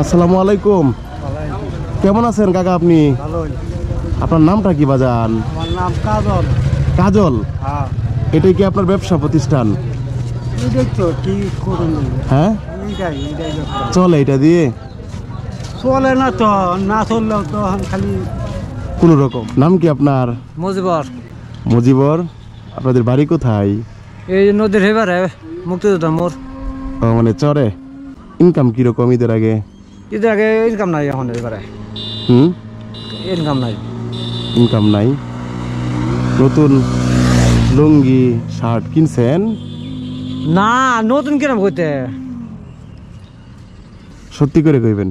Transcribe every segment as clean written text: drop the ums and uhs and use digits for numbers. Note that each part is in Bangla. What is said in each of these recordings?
আসসালামু আলাইকুম। কেমন আছেন কাকা আপনি? আপনার নামটা কি বাজান? আমার নাম কাজল। কাজল? হ্যাঁ। এটাই কি আপনার ব্যবসা প্রতিষ্ঠান? তো কি করুন? হ্যাঁ, এইটাই চলে এটা দিয়ে? চলে না তো, না চললেও তো খালি কোন রকম। নাম কি আপনার? মজিবর। মুজিবর। আপনাদের বাড়ি কোথায়? এই নদীর হেবারে মুক্তিযোদ্ধা মোর। ও, মানে চরে। ইনকাম কিরকম ঈদের আগে? ঈদের আগে ইনকাম নাই, এখন এবারে ইনকাম নাই। ইনকাম নাই। নতুন লুঙ্গি শার্ট কিনছেন? না, নতুন কিরম করতে সত্যি করে কইবেন?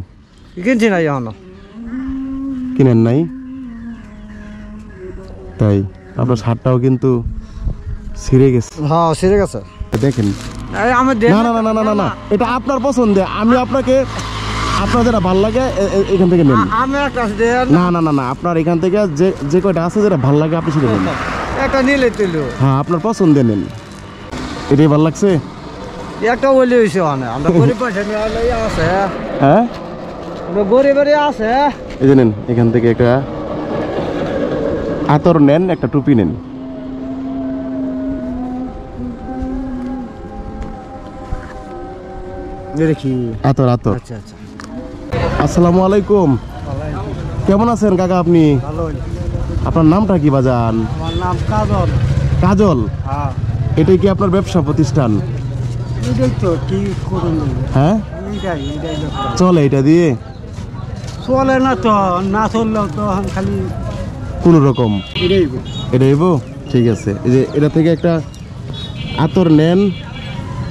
কিনছি নাই এখনো। কিনেন নাই? তাই আপনার শার্টটাও কিন্তু ছিঁড়ে গেছে। হ্যাঁ, সেরে গেছে। দেখেন, আমার না না না না না না, এটা আপনার পছন্দে। আমি আপনাকে আপনার যেটা ভালো লাগে এখান থেকে নেন। আমার কাছে না না না না, আপনার এখান থেকে যে কয়টা আছে যেটা ভালো লাগে আপনি সেটা নেন। একটা নিলে তুইল। হ্যাঁ, আপনার পছন্দে নেন। এটাই ভালো লাগছে। একটা বলি হয়েছে, আমরা গরিব পয়সা নিয়ে আছে। হ্যাঁ, আমরা গরিবেরই আছে। এই যে নেন, এখান থেকে একটা আতর নেন, একটা টুপি নেন। দেখি আতর আতর। আচ্ছা আচ্ছা। আসসালামু আলাইকুম। কেমন আছেন কাকা আপনি? ভালো। আপনার নামটা কি বাজান? আমার নাম কাজল। কাজল? হ্যাঁ। এটাই কি আপনার ব্যবসা প্রতিষ্ঠান? এইটাই তো কি করুন? হ্যাঁ, এইটাই চলে এটা দিয়ে? চলে না তো, না চললেও তো খালি কোন রকম। এটাই। এটাই বো, ঠিক আছে। এই যে এটা থেকে একটা আতর নেন,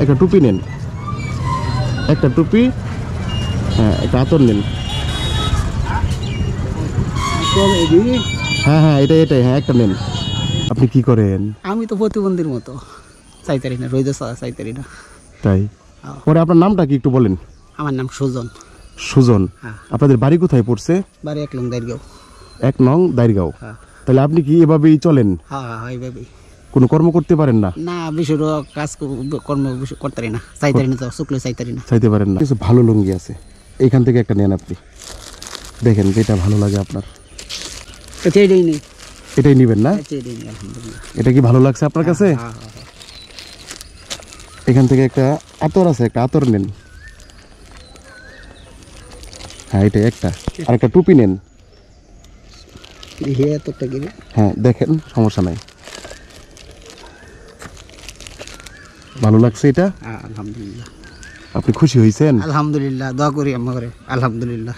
একটা টুপি নেন। একটা টুপি, হ্যাঁ, একটা আতর নেন। হ্যাঁ হ্যাঁ, এটাই, হ্যাঁ, একটা নেন। আপনি কি করেন? আমি তো প্রতিবন্ধীর মতো চাইতারি না, রোজ চাইতারি না। তাই? পরে আপনার নামটা কি একটু বলেন? আমার নাম সুজন। সুজন? হ্যাঁ। আপনাদের বাড়ি কোথায় পড়ছে? বাড়ি 1 নং দাইরগাঁও। 1 নং দাইরগাঁও। হ্যাঁ। তাহলে আপনি কি এভাবেই চলেন? হ্যাঁ হ্যাঁ, এইভাবেই। কোনো কর্ম করতে পারেন না? না, বেশি কাজ কর্ম করতারি না, চাইতারি না তো, শুক্লে চাইতারি না। চাইতে পারেন না? কিছু ভালো লুঙ্গি আছে, এইখান থেকে একটা নেন আপনি। দেখেন যেটা ভালো লাগে আপনার। এটাই নেই। এটাই নিবেন না? এটাই নেই, আলহামদুলিল্লাহ। এটা কি ভালো লাগছে আপনার কাছে? হ্যাঁ হ্যাঁ। এখান থেকে একটা আতর আছে, একটা আতর নেন। হ্যাঁ, এটা একটা। আর একটা টুপি নেন। হ্যাঁ, দেখেন, সমস্যা নাই। ভালো লাগছে এটা? আলহামদুলিল্লাহ। আপনি খুশি হয়েছেন? আলহামদুলিল্লাহ, দোয়া করি আমার, আলহামদুলিল্লাহ।